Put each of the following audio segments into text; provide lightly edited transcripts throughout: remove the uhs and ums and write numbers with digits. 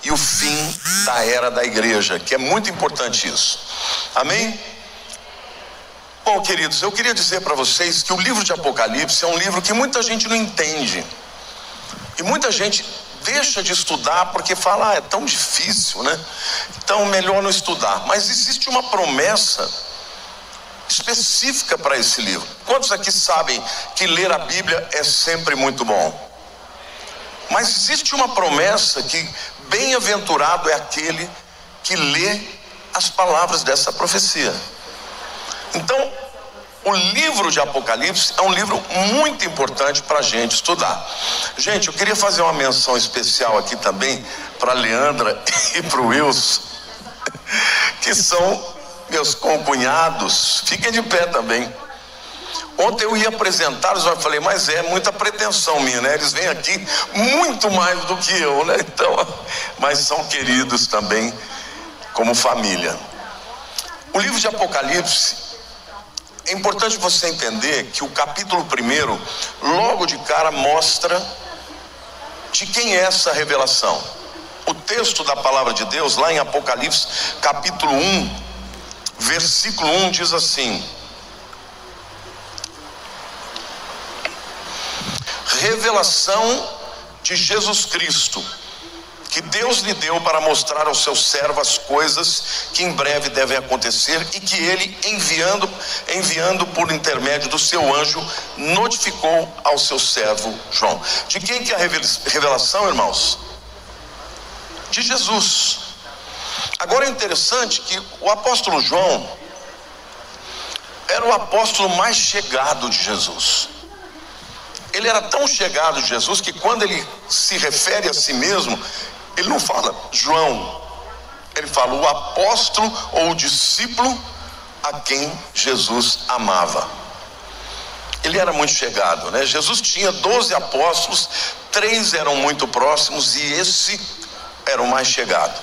e o fim da era da igreja, que é muito importante isso. Amém? Bom, queridos, eu queria dizer para vocês que o livro de Apocalipse é um livro que muita gente não entende. E muita gente deixa de estudar porque fala, é tão difícil, né? Então melhor não estudar. Mas existe uma promessa específica para esse livro. Quantos aqui sabem que ler a Bíblia é sempre muito bom? Mas existe uma promessa que bem-aventurado é aquele que lê as palavras dessa profecia. Então, o livro de Apocalipse é um livro muito importante para a gente estudar. Gente, eu queria fazer uma menção especial aqui também para a Leandra e para o Wilson, que são meus concunhados. Fiquem de pé também. Ontem eu ia apresentá-los, eu falei, mas é muita pretensão minha, né? Eles vêm aqui muito mais do que eu, né? Então, mas são queridos também como família. O livro de Apocalipse, é importante você entender que o capítulo 1, logo de cara, mostra de quem é essa revelação. O texto da palavra de Deus, lá em Apocalipse, capítulo 1, versículo 1, diz assim: revelação de Jesus Cristo, que Deus lhe deu para mostrar ao seu servo as coisas que em breve devem acontecer, e que ele, enviando por intermédio do seu anjo, notificou ao seu servo João. De quem que é a revelação, irmãos? De Jesus. Agora é interessante que o apóstolo João era o apóstolo mais chegado de Jesus. Ele era tão chegado de Jesus que quando ele se refere a si mesmo, ele não fala João, ele fala o apóstolo ou o discípulo a quem Jesus amava. Ele era muito chegado, né? Jesus tinha 12 apóstolos, 3 eram muito próximos e esse era o mais chegado.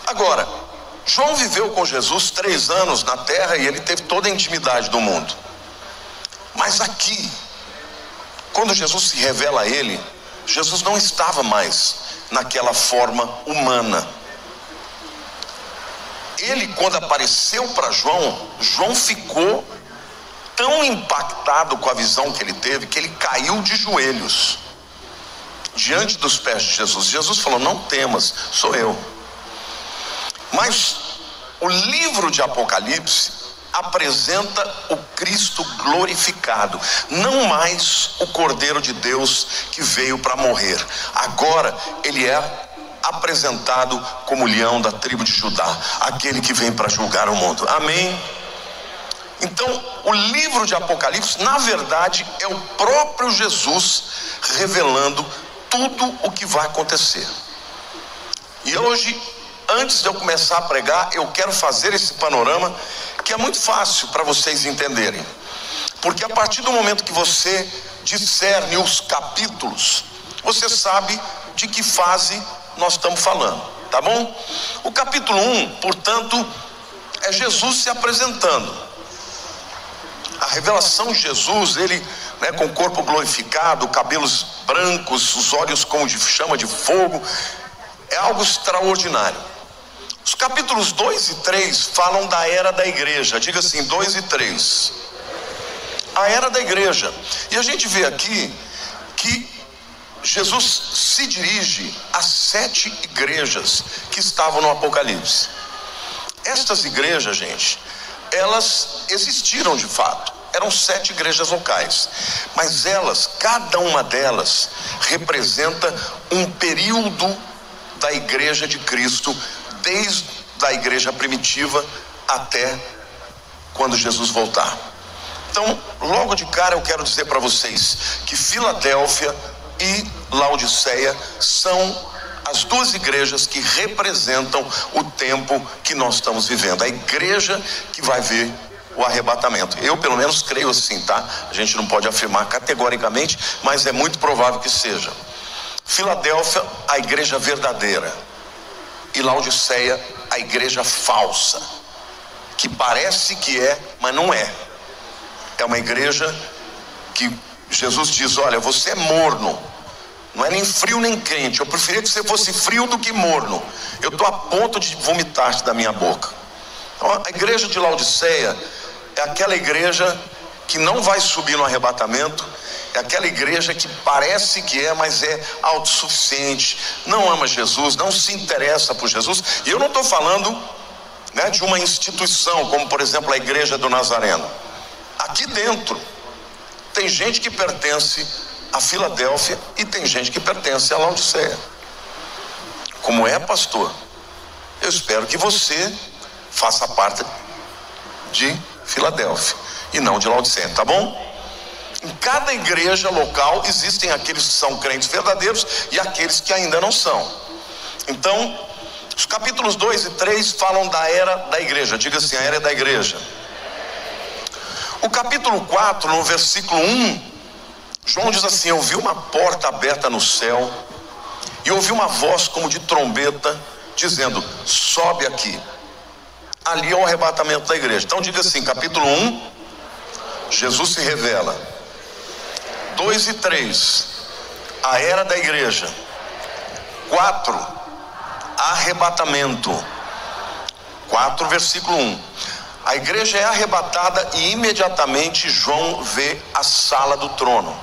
Agora, João viveu com Jesus 3 anos na terra e ele teve toda a intimidade do mundo. Mas aqui, quando Jesus se revela a ele, Jesus não estava mais naquela forma humana. Ele, quando apareceu para João, João ficou tão impactado com a visão que ele teve, que ele caiu de joelhos diante dos pés de Jesus. Jesus falou, não temas, sou eu. Mas o livro de Apocalipse apresenta o Cristo glorificado, não mais o Cordeiro de Deus que veio para morrer. Agora ele é apresentado como leão da tribo de Judá, aquele que vem para julgar o mundo. Amém? Então, o livro de Apocalipse, na verdade, é o próprio Jesus revelando tudo o que vai acontecer. E hoje, antes de eu começar a pregar, eu quero fazer esse panorama que é muito fácil para vocês entenderem. Porque a partir do momento que você discerne os capítulos, você sabe de que fase nós estamos falando, tá bom? O capítulo 1, portanto, é Jesus se apresentando. A revelação de Jesus, ele, né, com o corpo glorificado, cabelos brancos, os olhos como de chama de fogo, é algo extraordinário. Os capítulos 2 e 3 falam da era da igreja. Diga assim, 2 e 3. A era da igreja. E a gente vê aqui que Jesus se dirige às 7 igrejas que estavam no Apocalipse. Estas igrejas, gente, elas existiram de fato. Eram 7 igrejas locais. Mas elas, cada uma delas, representa um período da igreja de Cristo, desde a igreja primitiva até quando Jesus voltar. Então, logo de cara eu quero dizer para vocês que Filadélfia e Laodiceia são as 2 igrejas que representam o tempo que nós estamos vivendo. A igreja que vai ver o arrebatamento. Eu pelo menos creio assim, tá? A gente não pode afirmar categoricamente, mas é muito provável que seja. Filadélfia, a igreja verdadeira, e Laodiceia, a igreja falsa, que parece que é, mas não é. É uma igreja que Jesus diz, olha, você é morno, Não é nem frio nem quente. Eu preferia que você fosse frio do que morno. Eu estou a ponto de vomitar da minha boca. Então, a igreja de Laodiceia é aquela igreja que não vai subir no arrebatamento. É aquela igreja que parece que é, mas é autossuficiente, não ama Jesus, não se interessa por Jesus. E eu não estou falando, né, de uma instituição, como por exemplo a igreja do Nazareno. Aqui dentro tem gente que pertence a Filadélfia e tem gente que pertence a Laodiceia. Como é, pastor? Eu espero que você faça parte de Filadélfia e não de Laodiceia, tá bom? Em cada igreja local existem aqueles que são crentes verdadeiros e aqueles que ainda não são. Então, os capítulos 2 e 3 falam da era da igreja. Diga assim, a era da igreja. O capítulo 4, no versículo 1, João diz assim: eu vi uma porta aberta no céu e ouvi uma voz como de trombeta dizendo: sobe aqui. Ali é o arrebatamento da igreja. Então diga assim, capítulo 1, Jesus se revela. 2 e 3, a era da igreja. 4, arrebatamento. 4, versículo 1. A igreja é arrebatada e imediatamente João vê a sala do trono.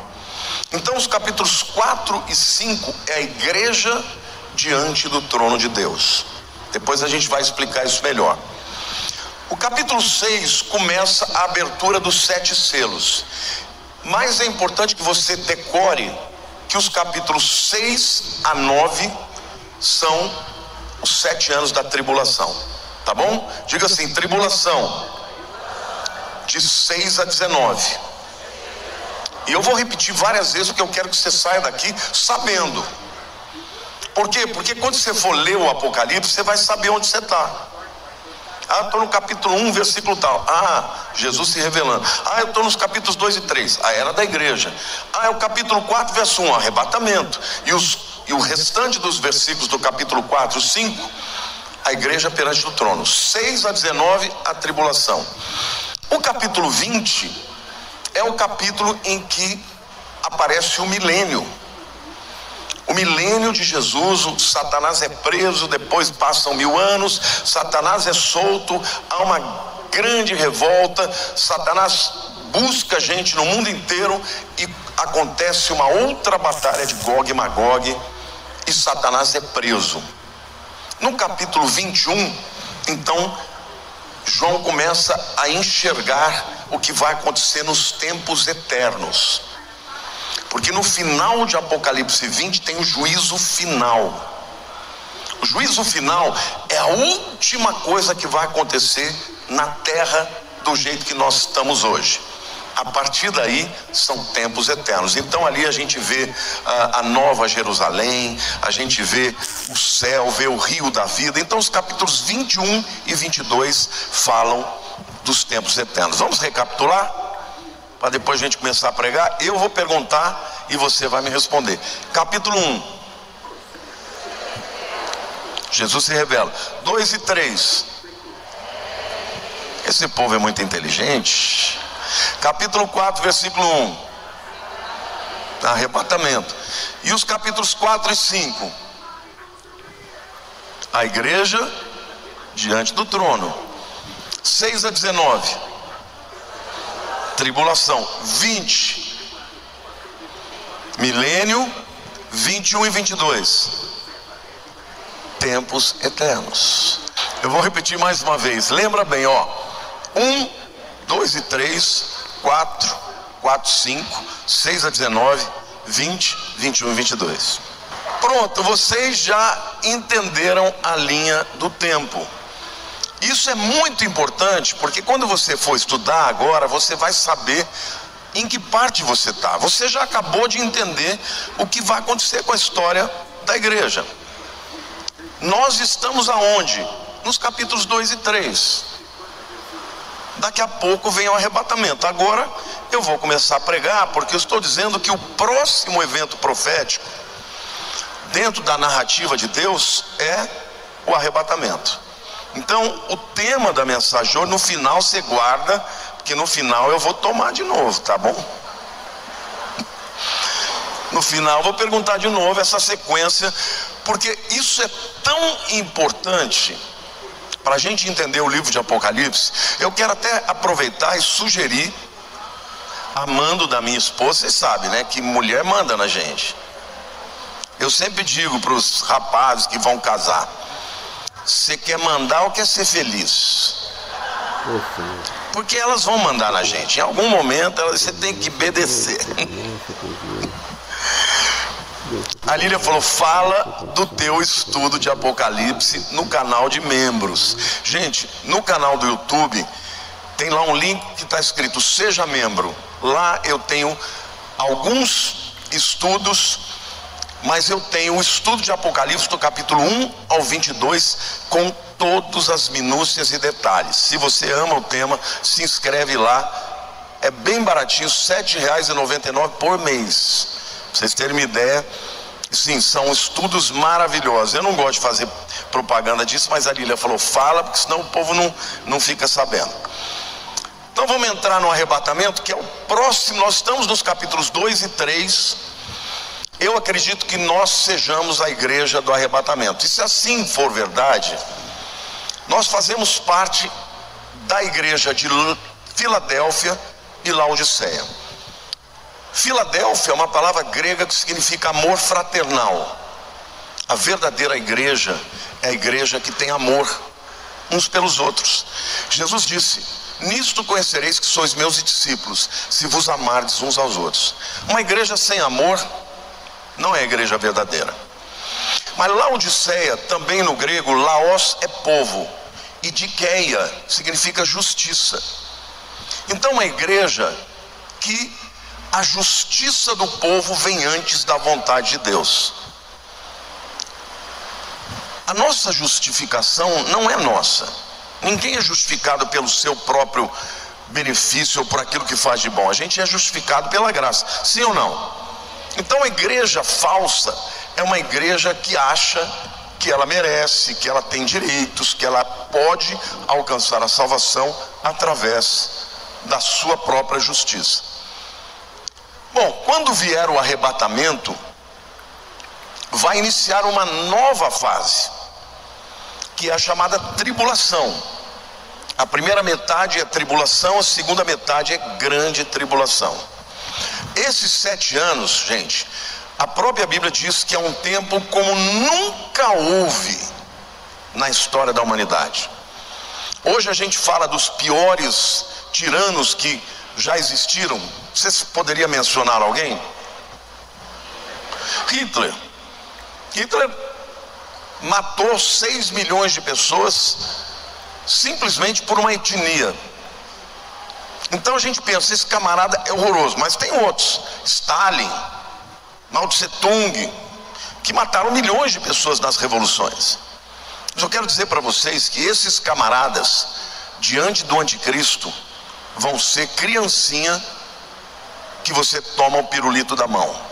Então os capítulos 4 e 5 é a igreja diante do trono de Deus. Depois a gente vai explicar isso melhor. O capítulo 6 começa a abertura dos 7 selos. Mas é importante que você decore que os capítulos 6 a 9 são os 7 anos da tribulação. Tá bom? Diga assim, tribulação de 6 a 19. E eu vou repetir várias vezes porque eu quero que você saia daqui sabendo. Por quê? Porque quando você for ler o Apocalipse, você vai saber onde você está. Ah, eu estou no capítulo 1, versículo tal. Ah, Jesus se revelando. Ah, eu estou nos capítulos 2 e 3, a era da igreja. Ah, é o capítulo 4, verso 1, arrebatamento. E o restante dos versículos do capítulo 4, 5, a igreja perante o trono. 6 a 19, a tribulação. O capítulo 20 é o capítulo em que aparece o milênio. O milênio de Jesus, o Satanás é preso, depois passam 1000 anos, Satanás é solto, há uma grande revolta, Satanás busca gente no mundo inteiro e acontece uma outra batalha de Gog e Magog e Satanás é preso. No capítulo 21, então, João começa a enxergar o que vai acontecer nos tempos eternos. Porque no final de Apocalipse 20 tem o juízo final. O juízo final é a última coisa que vai acontecer na terra do jeito que nós estamos hoje. A partir daí são tempos eternos. Então ali a gente vê a nova Jerusalém, a gente vê o céu, vê o rio da vida. Então os capítulos 21 e 22 falam dos tempos eternos. Vamos recapitular? Para depois a gente começar a pregar. Eu vou perguntar e você vai me responder. Capítulo 1, Jesus se revela. 2 e 3, esse povo é muito inteligente. Capítulo 4, versículo 1, arrebatamento. E os capítulos 4 e 5, a igreja diante do trono. 6 a 19, tribulação. 20, milênio. 21 e 22, tempos eternos. Eu vou repetir mais uma vez. Lembra bem, ó. 1, 2 e 3, 4, 4, 5, 6 a 19, 20, 21 e 22. Pronto, vocês já entenderam a linha do tempo. Isso é muito importante, porque quando você for estudar agora, você vai saber em que parte você está. Você já acabou de entender o que vai acontecer com a história da igreja. Nós estamos aonde? Nos capítulos 2 e 3. Daqui a pouco vem o arrebatamento. Agora eu vou começar a pregar, porque eu estou dizendo que o próximo evento profético, dentro da narrativa de Deus, é o arrebatamento. Então o tema da mensagem hoje, no final você guarda, porque no final eu vou tomar de novo, tá bom? no final vou perguntar de novo essa sequência, porque isso é tão importante para a gente entender o livro de Apocalipse. Eu quero até aproveitar e sugerir, a mando da minha esposa, vocês sabem, né, que mulher manda na gente. Eu sempre digo para os rapazes que vão casar: você quer mandar ou quer ser feliz? Porque elas vão mandar na gente. Em algum momento você tem que obedecer. A Lília falou: fala do teu estudo de Apocalipse no canal de membros. Gente, no canal do YouTube tem lá um link que está escrito seja membro. Lá eu tenho alguns estudos, mas eu tenho o estudo de Apocalipse do capítulo 1 ao 22 com todas as minúcias e detalhes. Se você ama o tema, se inscreve lá. É bem baratinho, R$ 7,99 por mês. Pra vocês terem uma ideia, sim, são estudos maravilhosos. Eu não gosto de fazer propaganda disso, mas a Lília falou: fala, porque senão o povo não fica sabendo. Então vamos entrar no arrebatamento, que é o próximo. Nós estamos nos capítulos 2 e 3. Eu acredito que nós sejamos a igreja do arrebatamento. E se assim for verdade, nós fazemos parte da igreja de Filadélfia e Laodiceia. Filadélfia é uma palavra grega que significa amor fraternal. A verdadeira igreja é a igreja que tem amor uns pelos outros. Jesus disse: nisto conhecereis que sois meus discípulos, se vos amardes uns aos outros. Uma igreja sem amor não é a igreja verdadeira. Mas Laodiceia, também no grego, laos é povo, e dikeia significa justiça. Então uma igreja que a justiça do povo vem antes da vontade de Deus. A nossa justificação não é nossa. Ninguém é justificado pelo seu próprio benefício ou por aquilo que faz de bom. A gente é justificado pela graça, sim ou não? Então a igreja falsa é uma igreja que acha que ela merece, que ela tem direitos, que ela pode alcançar a salvação através da sua própria justiça. Bom, quando vier o arrebatamento, vai iniciar uma nova fase, que é a chamada tribulação. A primeira metade é tribulação, a segunda metade é grande tribulação. Esses 7 anos, gente, a própria Bíblia diz que é um tempo como nunca houve na história da humanidade. Hoje a gente fala dos piores tiranos que já existiram. Vocês poderiam mencionar alguém? Hitler. Hitler matou 6 milhões de pessoas simplesmente por uma etnia. Então a gente pensa, esse camarada é horroroso, mas tem outros. Stalin, Mao Tse Tung, que mataram milhões de pessoas nas revoluções. Mas eu quero dizer para vocês que esses camaradas, diante do anticristo, vão ser criancinha que você toma o pirulito da mão.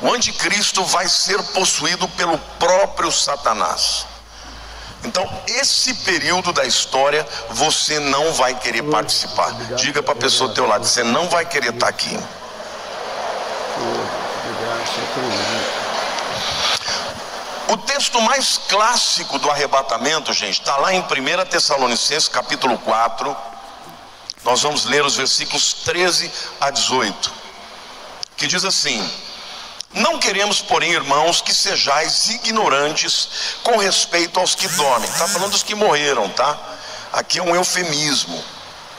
O anticristo vai ser possuído pelo próprio Satanás. Então esse período da história você não vai querer participar. Diga para a pessoa do teu lado: você não vai querer estar aqui. O texto mais clássico do arrebatamento, gente, está lá em 1 Tessalonicenses capítulo 4. Nós vamos ler os versículos 13 a 18, que diz assim: não queremos, porém, irmãos, que sejais ignorantes com respeito aos que dormem. Está falando dos que morreram, tá? Aqui é um eufemismo.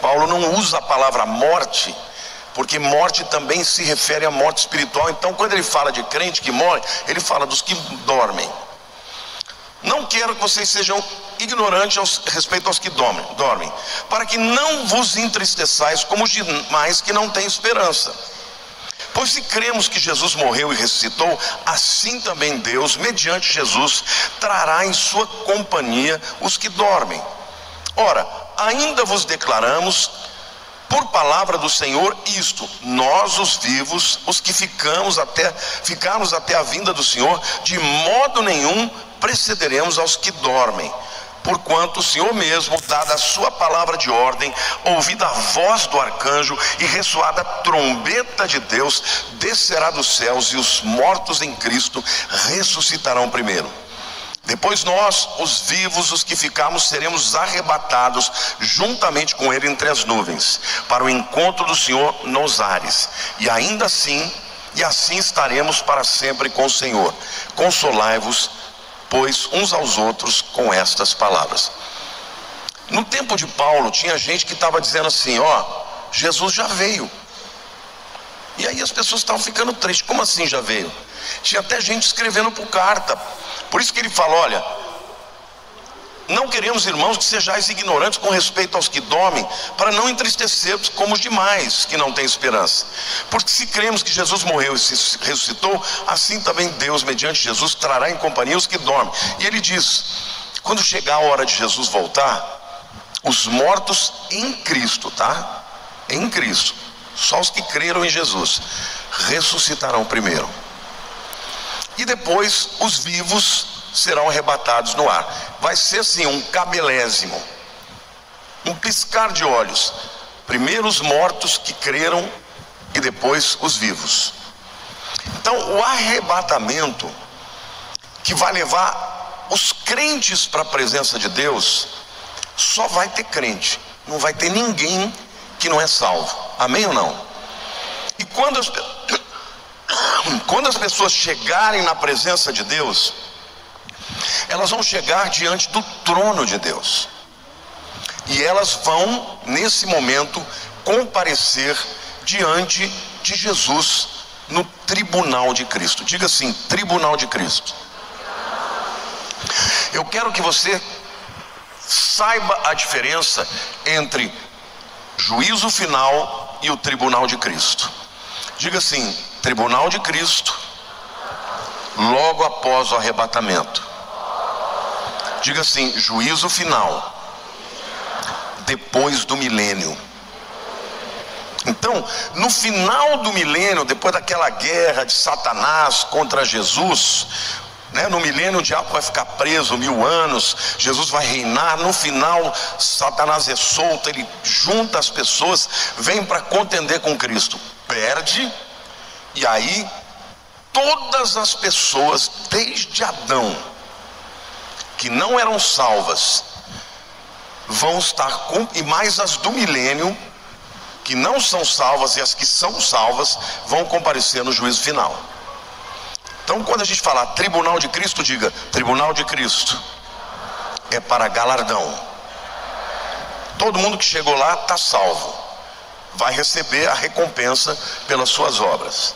Paulo não usa a palavra morte, porque morte também se refere à morte espiritual. Então quando ele fala de crente que morre, ele fala dos que dormem. Não quero que vocês sejam ignorantes respeito aos que dormem, para que não vos entristeçais como os demais que não têm esperança. Pois se cremos que Jesus morreu e ressuscitou, assim também Deus, mediante Jesus, trará em sua companhia os que dormem. Ora, ainda vos declaramos por palavra do Senhor isto: nós os vivos, os que ficarmos até a vinda do Senhor, de modo nenhum precederemos aos que dormem. porquanto o Senhor mesmo, dada a sua palavra de ordem, ouvida a voz do arcanjo e ressoada a trombeta de Deus, descerá dos céus, e os mortos em Cristo ressuscitarão primeiro. Depois nós, os vivos, os que ficarmos, seremos arrebatados juntamente com ele entre as nuvens, para o encontro do Senhor nos ares, e assim estaremos para sempre com o Senhor. Consolai-vos, pois, uns aos outros com estas palavras. No tempo de Paulo, tinha gente que estava dizendo assim: Jesus já veio. E aí as pessoas estavam ficando tristes. Como assim já veio? Tinha até gente escrevendo por carta. Por isso que ele fala: olha, não queremos, irmãos, que sejais ignorantes com respeito aos que dormem, para não entristecer-vos como os demais que não têm esperança. Porque se cremos que Jesus morreu e se ressuscitou, assim também Deus, mediante Jesus, trará em companhia os que dormem. E ele diz: quando chegar a hora de Jesus voltar, os mortos em Cristo, tá? Em Cristo, só os que creram em Jesus, ressuscitarão primeiro. E depois os vivos serão arrebatados no ar. Vai ser assim, um cabelésimo, um piscar de olhos. Primeiro os mortos que creram e depois os vivos. Então o arrebatamento que vai levar os crentes para a presença de Deus, só vai ter crente, não vai ter ninguém que não é salvo. Amém ou não? E quando as pessoas chegarem na presença de Deus, elas vão chegar diante do trono de Deus, e elas vão, nesse momento, comparecer diante de Jesus no tribunal de Cristo. Diga assim: tribunal de Cristo. Eu quero que você saiba a diferença entre juízo final e o tribunal de Cristo. Diga assim: tribunal de Cristo, logo após o arrebatamento. Diga assim: juízo final, depois do milênio. Então, no final do milênio, depois daquela guerra de Satanás contra Jesus, no milênio o diabo vai ficar preso 1000 anos, Jesus vai reinar. No final, Satanás é solto, ele junta as pessoas, vem para contender com Cristo, perde, e aí todas as pessoas, desde Adão, que não eram salvas, vão estar e mais as do milênio, que não são salvas, e as que são salvas vão comparecer no juízo final. Então, quando a gente falar tribunal de Cristo, diga: tribunal de Cristo é para galardão. Todo mundo que chegou lá está salvo, vai receber a recompensa pelas suas obras.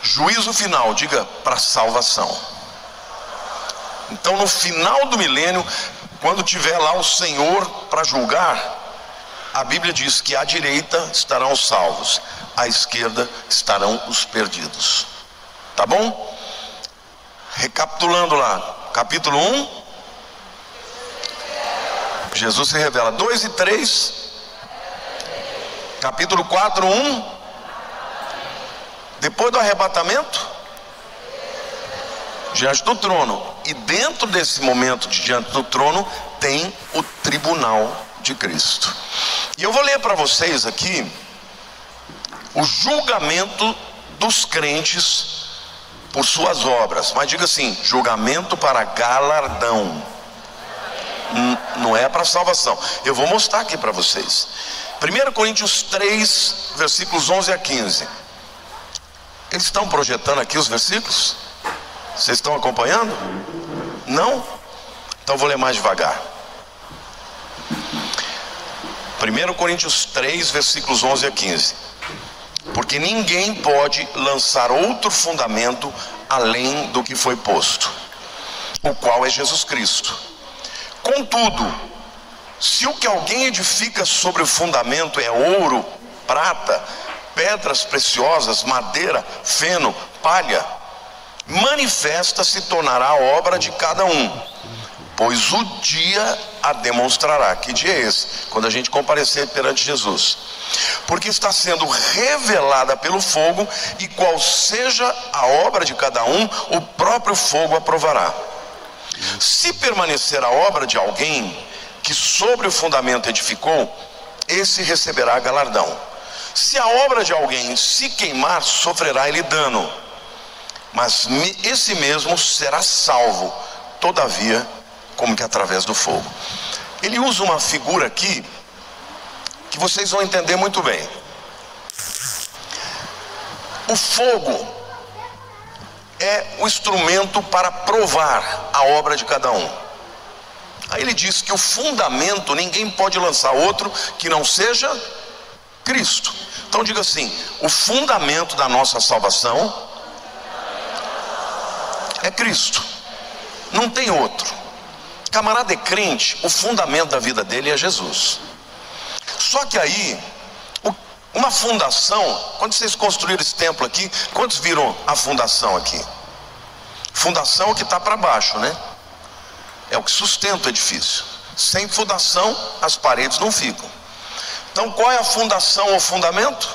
Juízo final, diga: para salvação. Então, no final do milênio, quando tiver lá o Senhor para julgar, a Bíblia diz que à direita estarão os salvos, à esquerda estarão os perdidos. Tá bom? Recapitulando lá, capítulo 1, Jesus se revela. 2 e 3, capítulo 4, 1, depois do arrebatamento, diante do trono. E dentro desse momento de diante do trono, tem o tribunal de Cristo. E eu vou ler para vocês aqui o julgamento dos crentes por suas obras. Mas diga assim: julgamento para galardão, não é para salvação. Eu vou mostrar aqui para vocês. 1 Coríntios 3, versículos 11 a 15. Eles estão projetando aqui os versículos? Vocês estão acompanhando? Não? Então vou ler mais devagar. 1 Coríntios 3, versículos 11 a 15. Porque ninguém pode lançar outro fundamento além do que foi posto, o qual é Jesus Cristo. Contudo, se o que alguém edifica sobre o fundamento é ouro, prata, pedras preciosas, madeira, feno, palha, manifesta se tornará a obra de cada um, pois o dia a demonstrará. Que dia é esse? Quando a gente comparecer perante Jesus. Porque está sendo revelada pelo fogo, e qual seja a obra de cada um, o próprio fogo aprovará. Se permanecer a obra de alguém que sobre o fundamento edificou, esse receberá galardão. Se a obra de alguém se queimar, sofrerá ele dano, mas esse mesmo será salvo, todavia, como que através do fogo. Ele usa uma figura aqui que vocês vão entender muito bem. O fogo é o instrumento para provar a obra de cada um. Aí ele diz que o fundamento, ninguém pode lançar outro que não seja Cristo. Então diga assim: o fundamento da nossa salvação é Cristo, não tem outro. Camarada é crente, o fundamento da vida dele é Jesus. Só que aí, uma fundação, quando vocês construíram esse templo aqui, quantos viram a fundação aqui? Fundação é o que está para baixo, né? É o que sustenta o edifício. Sem fundação, as paredes não ficam. Então qual é a fundação ou fundamento?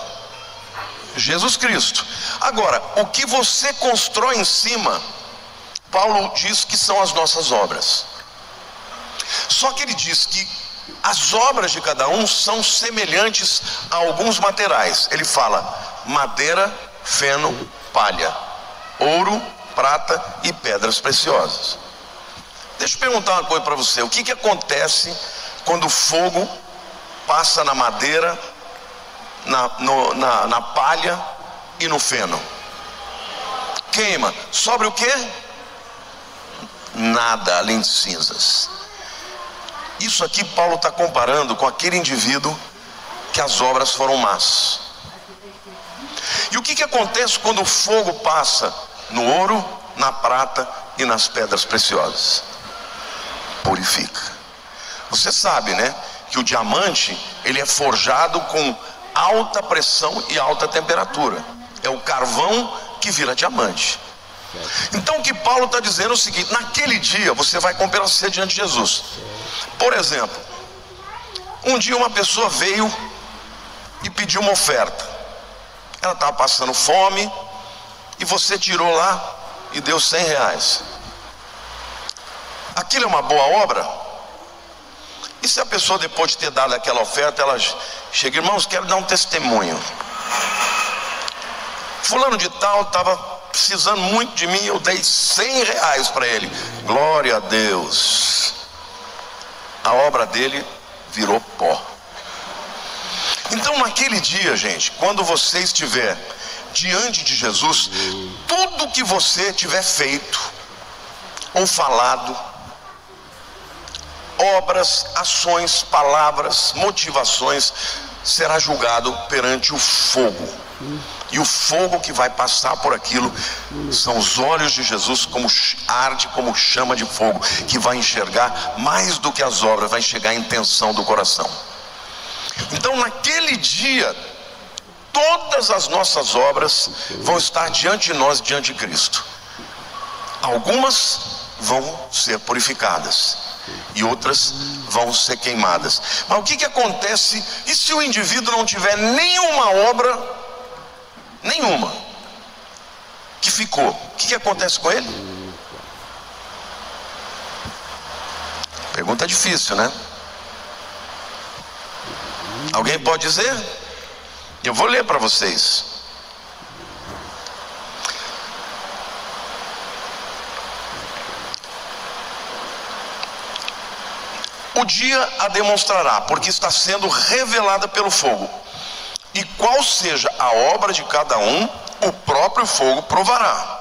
Jesus Cristo. Agora, o que você constrói em cima, Paulo diz que são as nossas obras. Só que ele diz que as obras de cada um são semelhantes a alguns materiais. Ele fala madeira, feno, palha, ouro, prata e pedras preciosas. Deixa eu perguntar uma coisa para você: o que acontece quando o fogo passa na madeira, na palha e no feno? Queima. Sobra o quê? Nada além de cinzas. Isso aqui Paulo está comparando com aquele indivíduo que as obras foram más. E o que acontece quando o fogo passa no ouro, na prata e nas pedras preciosas? Purifica. Você sabe, né, que o diamante, ele é forjado com alta pressão e alta temperatura. É o carvão que vira diamante. Então o que Paulo está dizendo é o seguinte: naquele dia você vai comparecer diante de Jesus. Por exemplo, um dia uma pessoa veio e pediu uma oferta. Ela estava passando fome e você tirou lá e deu R$100. Aquilo é uma boa obra? E se a pessoa, depois de ter dado aquela oferta, ela chega: irmãos, quero dar um testemunho. Fulano de tal estava precisando muito de mim, eu dei R$100 para ele. Glória a Deus. A obra dele virou pó. Então naquele dia, gente, quando você estiver diante de Jesus, tudo que você tiver feito ou falado, obras, ações, palavras, motivações, será julgado perante o fogo. E o fogo que vai passar por aquilo são os olhos de Jesus, como arde, como chama de fogo, que vai enxergar mais do que as obras, vai enxergar a intenção do coração. Então naquele dia, todas as nossas obras vão estar diante de nós, diante de Cristo. Algumas vão ser purificadas e outras vão ser queimadas. Mas o que acontece, e se o indivíduo não tiver nenhuma obra, nenhuma, que ficou? O que acontece com ele? Pergunta difícil, né? Alguém pode dizer? Eu vou ler para vocês. O dia a demonstrará, porque está sendo revelada pelo fogo. E qual seja a obra de cada um, o próprio fogo provará.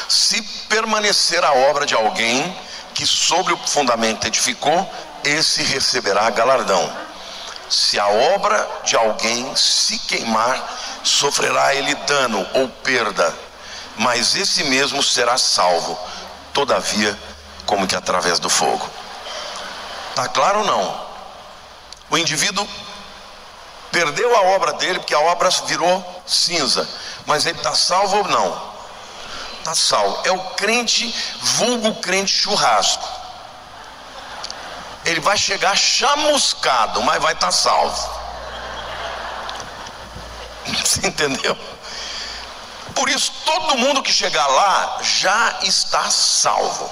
Se permanecer a obra de alguém que sobre o fundamento edificou, esse receberá galardão. Se a obra de alguém se queimar, sofrerá ele dano ou perda, mas esse mesmo será salvo, todavia, como que através do fogo. Está claro ou não? O indivíduo perdeu a obra dele, porque a obra virou cinza, mas ele está salvo ou não? Está salvo. É o crente, vulgo crente churrasco. Ele vai chegar chamuscado, mas vai estar salvo. Você entendeu? Por isso todo mundo que chegar lá já está salvo.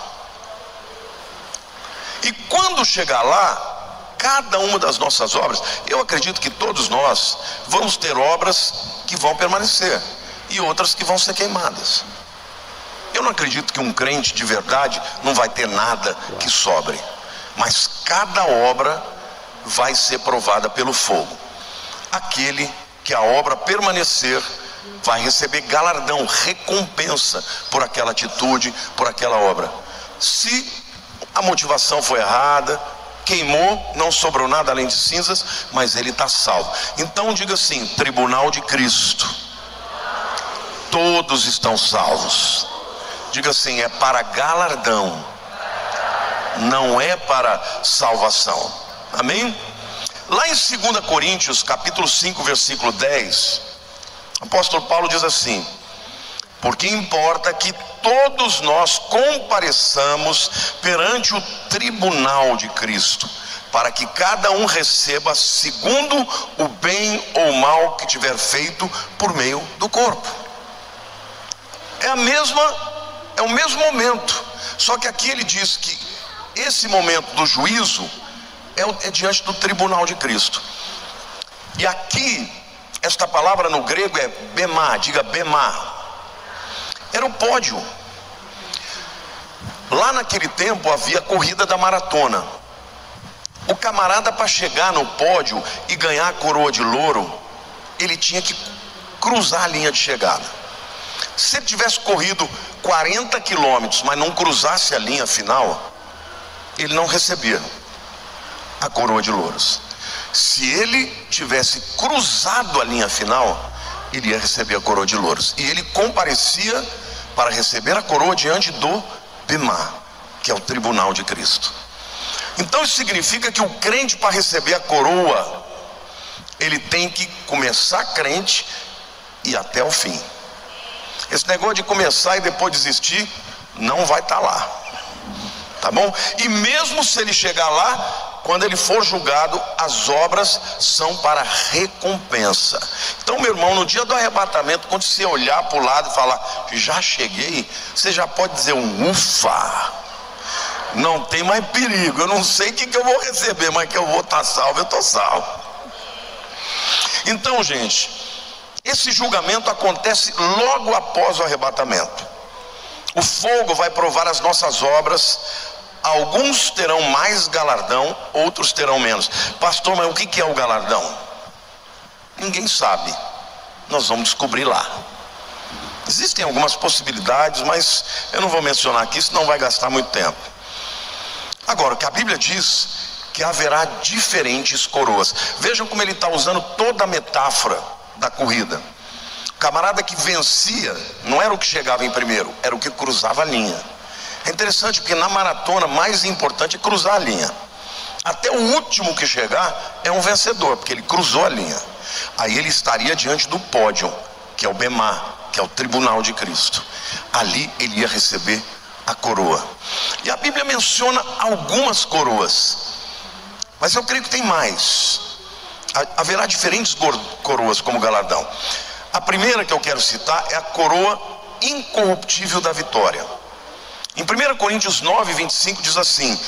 E quando chegar lá, cada uma das nossas obras, eu acredito que todos nós vamos ter obras que vão permanecer e outras que vão ser queimadas. Eu não acredito que um crente de verdade não vai ter nada que sobre, mas cada obra vai ser provada pelo fogo. Aquele que a obra permanecer vai receber galardão, recompensa por aquela atitude, por aquela obra. Se a motivação foi errada, queimou, não sobrou nada além de cinzas, mas ele está salvo. Então diga assim: tribunal de Cristo, todos estão salvos. Diga assim: é para galardão, não é para salvação. Amém? Lá em 2 Coríntios capítulo 5 versículo 10, o apóstolo Paulo diz assim: porque importa que todos nós compareçamos perante o tribunal de Cristo, para que cada um receba segundo o bem ou mal que tiver feito por meio do corpo. É o mesmo momento, só que aqui ele diz que esse momento do juízo é diante do tribunal de Cristo. E aqui, esta palavra no grego é bemá, diga bemá. Era o pódio. Lá naquele tempo havia a corrida da maratona. O camarada, para chegar no pódio e ganhar a coroa de louro, ele tinha que cruzar a linha de chegada. Se ele tivesse corrido 40 quilômetros, mas não cruzasse a linha final, ele não recebia a coroa de louros. Se ele tivesse cruzado a linha final, ele ia receber a coroa de louros. E ele comparecia para receber a coroa diante do Bemá, que é o tribunal de Cristo. Então isso significa que o crente, para receber a coroa, ele tem que começar crente e ir até o fim. Esse negócio de começar e depois desistir não vai estar lá, tá bom? E mesmo se ele chegar lá, quando ele for julgado, as obras são para recompensa. Então, meu irmão, no dia do arrebatamento, quando você olhar para o lado e falar, já cheguei, você já pode dizer um ufa, não tem mais perigo. Eu não sei o que eu vou receber, mas que eu vou estar salvo, eu estou salvo. Então, gente, esse julgamento acontece logo após o arrebatamento. O fogo vai provar as nossas obras. Alguns terão mais galardão, outros terão menos. Pastor, mas o que é o galardão? Ninguém sabe. Nós vamos descobrir lá. Existem algumas possibilidades, mas eu não vou mencionar aqui, senão vai gastar muito tempo. Agora, o que a Bíblia diz, que haverá diferentes coroas. Vejam como ele está usando toda a metáfora da corrida. O camarada que vencia não era o que chegava em primeiro, era o que cruzava a linha. É interessante porque na maratona mais importante é cruzar a linha. Até o último que chegar é um vencedor, porque ele cruzou a linha. Aí ele estaria diante do pódio, que é o Bemá, que é o tribunal de Cristo. Ali ele ia receber a coroa. E a Bíblia menciona algumas coroas, mas eu creio que tem mais. Haverá diferentes coroas como galardão. A primeira que eu quero citar é a coroa incorruptível da vitória. Em 1 Coríntios 9, 25 diz assim: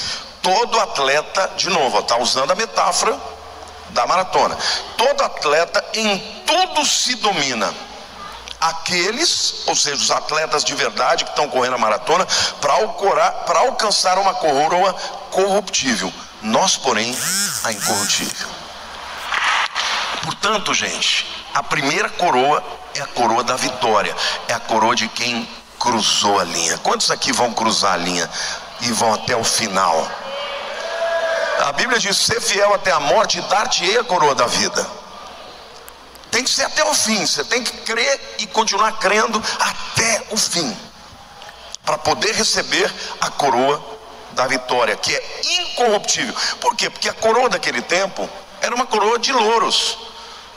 todo atleta, de novo, está usando a metáfora da maratona, todo atleta em tudo se domina. Aqueles, ou seja, os atletas de verdade que estão correndo a maratona, para alcançar uma coroa corruptível. Nós, porém, a incorruptível. Portanto, gente, a primeira coroa é a coroa da vitória, é a coroa de quem cruzou a linha. Quantos aqui vão cruzar a linha e vão até o final? A Bíblia diz: ser fiel até a morte e dar-te-ei a coroa da vida. Tem que ser até o fim. Você tem que crer e continuar crendo até o fim, para poder receber a coroa da vitória, que é incorruptível. Por quê? Porque a coroa daquele tempo era uma coroa de louros.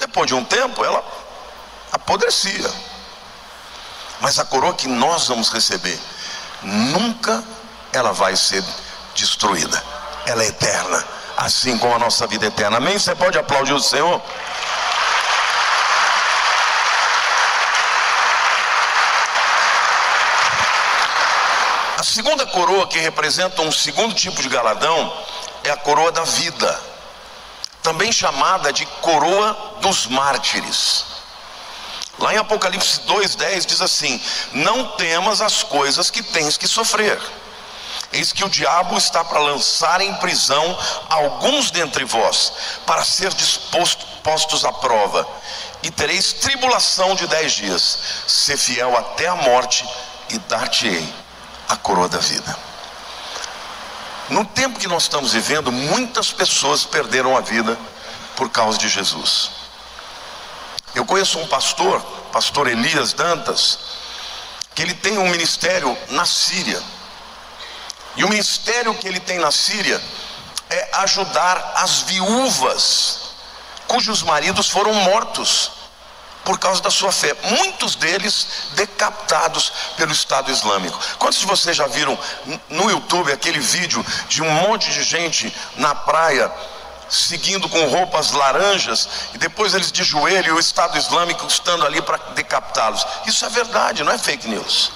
Depois de um tempo ela apodrecia. Mas a coroa que nós vamos receber, nunca ela vai ser destruída. Ela é eterna, assim como a nossa vida é eterna. Amém? Você pode aplaudir o Senhor? A segunda coroa, que representa um segundo tipo de galardão, é a coroa da vida, também chamada de coroa dos mártires. Lá em Apocalipse 2:10 diz assim: não temas as coisas que tens que sofrer. Eis que o diabo está para lançar em prisão alguns dentre vós, para ser postos à prova, e tereis tribulação de 10 dias. Ser fiel até a morte, e dar-te-ei a coroa da vida. No tempo que nós estamos vivendo, muitas pessoas perderam a vida por causa de Jesus. Eu conheço um pastor, pastor Elias Dantas, que ele tem um ministério na Síria. E o ministério que ele tem na Síria é ajudar as viúvas cujos maridos foram mortos por causa da sua fé, muitos deles decapitados pelo Estado Islâmico. Quantos de vocês já viram no YouTube aquele vídeo de um monte de gente na praia seguindo com roupas laranjas, e depois eles de joelho e o Estado Islâmico estando ali para decapitá-los? Isso é verdade, não é fake news.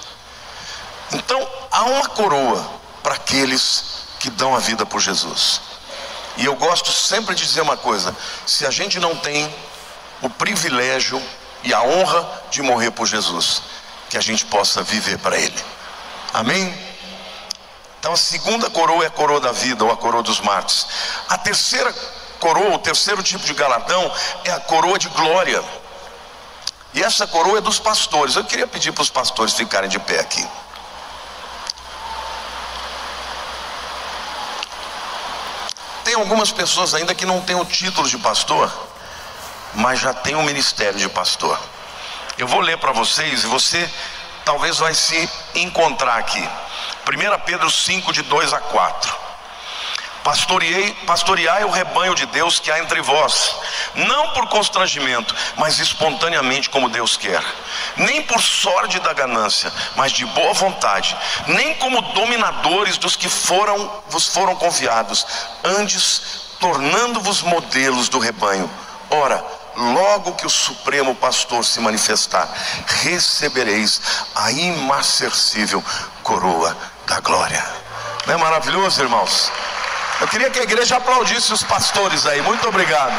Então há uma coroa para aqueles que dão a vida por Jesus. E eu gosto sempre de dizer uma coisa: se a gente não tem o privilégio e a honra de morrer por Jesus, que a gente possa viver para Ele. Amém? Então a segunda coroa é a coroa da vida, ou a coroa dos mártires. A terceira coroa, o terceiro tipo de galardão, é a coroa de glória. E essa coroa é dos pastores. Eu queria pedir para os pastores ficarem de pé aqui. Tem algumas pessoas ainda que não têm o título de pastor, mas já tem o ministério de pastor. Eu vou ler para vocês e você talvez vai se encontrar aqui. 1 Pedro 5, de 2 a 4. Pastoreai o rebanho de Deus que há entre vós, não por constrangimento, mas espontaneamente, como Deus quer, nem por sorte da ganância, mas de boa vontade, nem como dominadores dos que vos foram confiados, antes tornando-vos modelos do rebanho. Ora, logo que o Supremo Pastor se manifestar, recebereis a imarcessível coroa da glória. Não é maravilhoso, irmãos? Eu queria que a igreja aplaudisse os pastores aí. Muito obrigado.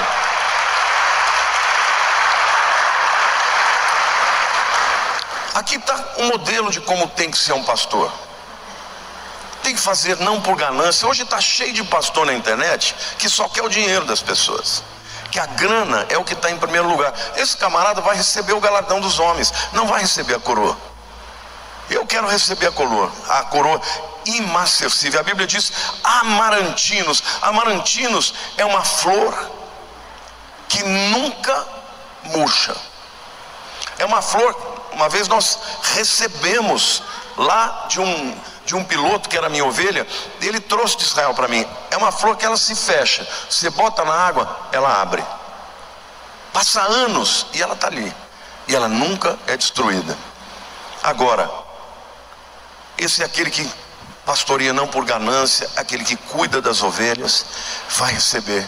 Aqui está um modelo de como tem que ser um pastor. Tem que fazer não por ganância. Hoje está cheio de pastor na internet que só quer o dinheiro das pessoas, que a grana é o que está em primeiro lugar. Esse camarada vai receber o galardão dos homens, não vai receber a coroa. Eu quero receber a coroa imarcessível. A Bíblia diz amarantinos. Amarantinos é uma flor que nunca murcha. É uma flor, uma vez nós recebemos lá de um piloto que era minha ovelha, ele trouxe de Israel para mim. É uma flor que ela se fecha, você bota na água, ela abre. Passa anos e ela está ali, e ela nunca é destruída. Agora, esse é aquele que pastoreia não por ganância, aquele que cuida das ovelhas, vai receber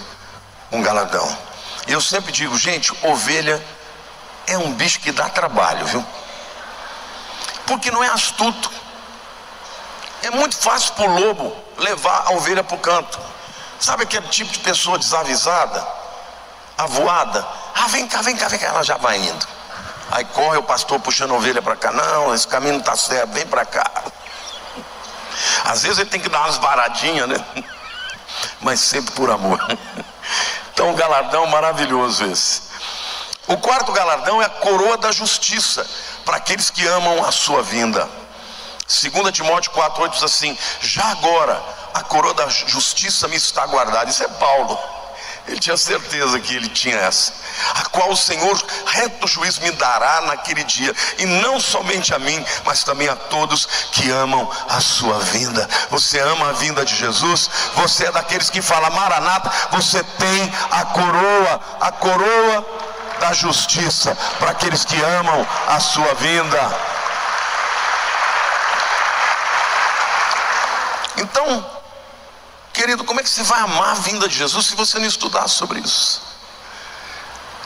um galardão. E eu sempre digo, gente, ovelha é um bicho que dá trabalho, viu? Porque não é astuto. É muito fácil para o lobo levar a ovelha para o canto. Sabe aquele tipo de pessoa desavisada, avoada? Vem cá, ela já vai indo. Aí corre o pastor puxando a ovelha para cá. Não, esse caminho não está certo, vem para cá. Às vezes ele tem que dar umas varadinhas, né? Mas sempre por amor. Então, um galardão maravilhoso esse. O quarto galardão é a coroa da justiça, para aqueles que amam a sua vinda. 2 Timóteo 4,8 diz assim: já agora a coroa da justiça me está guardada. Isso é Paulo. Ele tinha certeza que ele tinha essa, a qual o Senhor, reto juiz, me dará naquele dia, e não somente a mim, mas também a todos que amam a sua vinda. Você ama a vinda de Jesus? Você é daqueles que fala Maranata? Você tem a coroa da justiça, para aqueles que amam a sua vinda. Então, querido, como é que você vai amar a vinda de Jesus se você não estudar sobre isso?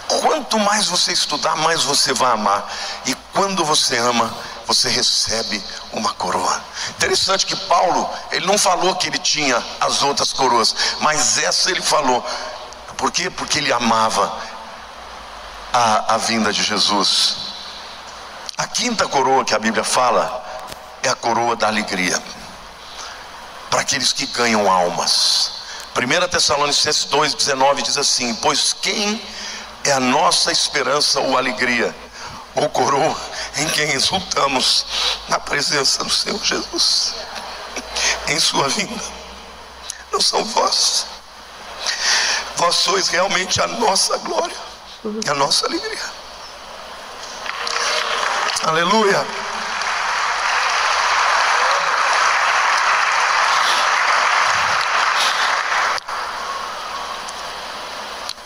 Quanto mais você estudar, mais você vai amar. E quando você ama, você recebe uma coroa. Interessante que Paulo, ele não falou que ele tinha as outras coroas, mas essa ele falou. Por quê? Porque ele amava a vinda de Jesus. A quinta coroa que a Bíblia fala é a coroa da alegria, para aqueles que ganham almas. 1 Tessalonicenses 2,19 diz assim: pois quem é a nossa esperança ou alegria, ou coroa em quem exultamos na presença do Senhor Jesus em sua vinda? Não são vós. Vós sois realmente a nossa glória e a nossa alegria. Aleluia.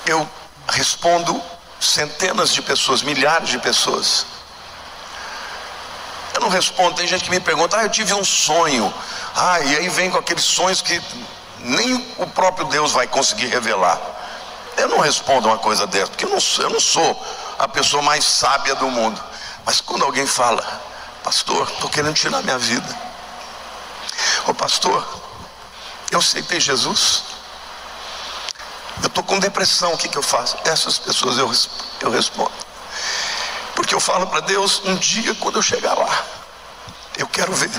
Eu respondo centenas de pessoas, milhares de pessoas. Eu não respondo, tem gente que me pergunta: eu tive um sonho. E aí vem com aqueles sonhos que nem o próprio Deus vai conseguir revelar. Eu não respondo uma coisa dessa, porque eu não sou a pessoa mais sábia do mundo. Mas quando alguém fala: pastor, estou querendo tirar minha vida. Ô pastor, eu aceitei Jesus, eu estou com depressão, o que eu faço? Essas pessoas eu respondo. Porque eu falo para Deus: um dia, quando eu chegar lá, eu quero ver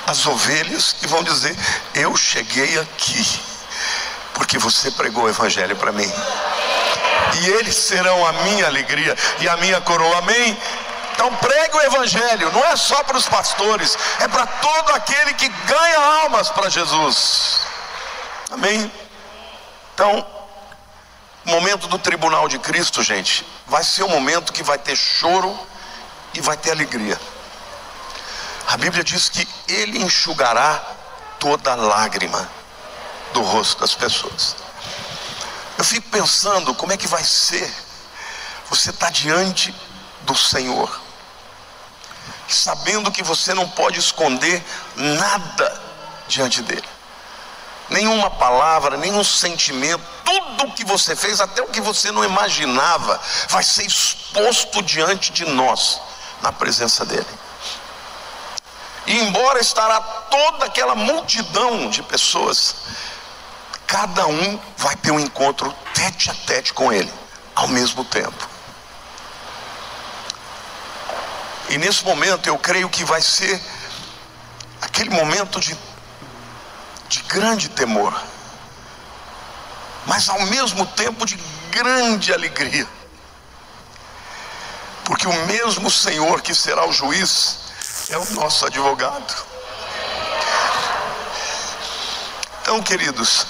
as ovelhas que vão dizer: eu cheguei aqui porque você pregou o evangelho para mim, e eles serão a minha alegria e a minha coroa. Amém? Então pregue o evangelho, não é só para os pastores, é para todo aquele que ganha almas para Jesus. Amém? Então, o momento do tribunal de Cristo, gente, vai ser um momento que vai ter choro e vai ter alegria. A Bíblia diz que Ele enxugará toda lágrima do rosto das pessoas. Eu fico pensando como é que vai ser você estar diante do Senhor, sabendo que você não pode esconder nada diante dele. Nenhuma palavra, nenhum sentimento, tudo que você fez, até o que você não imaginava, vai ser exposto diante de nós, na presença dele. E embora estará toda aquela multidão de pessoas, cada um vai ter um encontro tete a tete com ele, ao mesmo tempo. E nesse momento eu creio que vai ser aquele momento de grande temor, mas ao mesmo tempo de grande alegria, porque o mesmo Senhor que será o juiz é o nosso advogado. Então, queridos,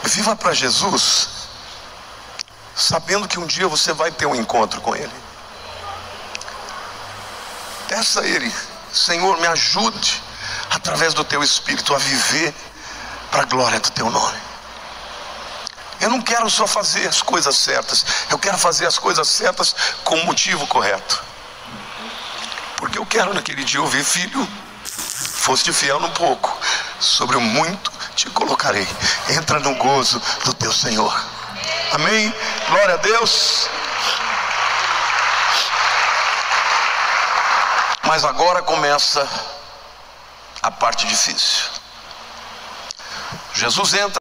viva para Jesus, sabendo que um dia você vai ter um encontro com Ele. Peça a Ele: Senhor, me ajude através do Teu Espírito a viver para a glória do Teu nome. Eu não quero só fazer as coisas certas, eu quero fazer as coisas certas com o motivo correto. Porque eu quero naquele dia ouvir: filho, foste fiel no pouco, sobre o muito te colocarei, entra no gozo do teu Senhor. Amém? Glória a Deus. Mas agora começa a parte difícil. Jesus entra